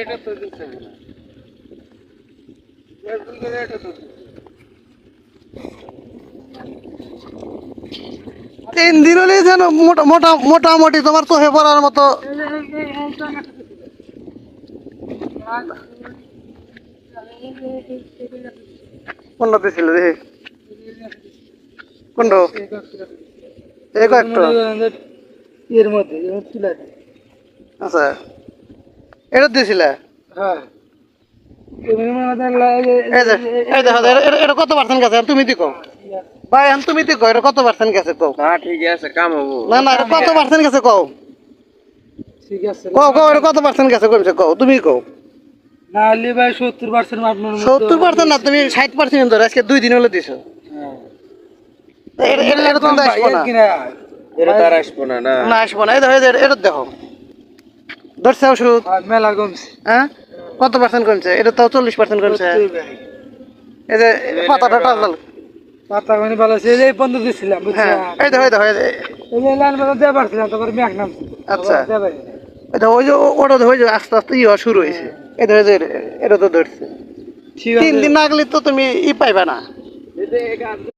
এটা তো দিচ্ছে না, এটা তো 3 দিন হলে যেন মোটামুটি তোমার চোখে পড়ার মতো। কোনটা দিছিল দেখি, কোনটা এই কয়েকটা। এর মধ্যে তুলে দেয়। আচ্ছা, এটা দিছিলে? হ্যাঁ, এই যে এই দেখো, এটা কত পার্সেন্ট গেছে তুমি দেখো ভাই, তুমি দেখো এটা কত পার্সেন্ট গেছে কও। হ্যাঁ ঠিক আছে, কাম হবো। না না, এটা কত পার্সেন্ট গেছে কও, ঠিক আছে, কও এটা কত পার্সেন্ট গেছে কমছে কও, তুমি কও। না হলে ভাই 70% আপনার 70% না, তুমি 60% ধরো, আজকে 2 দিন হলো দিছো। এটা তো আসবো না, এটা তার আসবো না। না না আসবো না। এই দেখো, এটা দেখো ধরছে ওষুধ। মেলা কমছে। হ্যাঁ, কত পার্সেন্ট কমছে? এটা তো 40% কমছে। এই যে পাতাটা টাল, পাতা মানে ভালো আছে, এই বন্ধ দিছিলাম হ্যাঁ এই দেখো, এই দেখো, এই যে এই লাইন বাজার দিয়ে পারছিলাম, তারপরে মেঘ নামছে। আচ্ছা, এটা ওই যে ওটা ওই যে আস্তে আস্তে ইয়ে শুরু হয়েছে। এই ধরে যে এটা তো ধরছে। ঠিক আছে, 3 দিন না গেলে তো তুমি পাইবা না।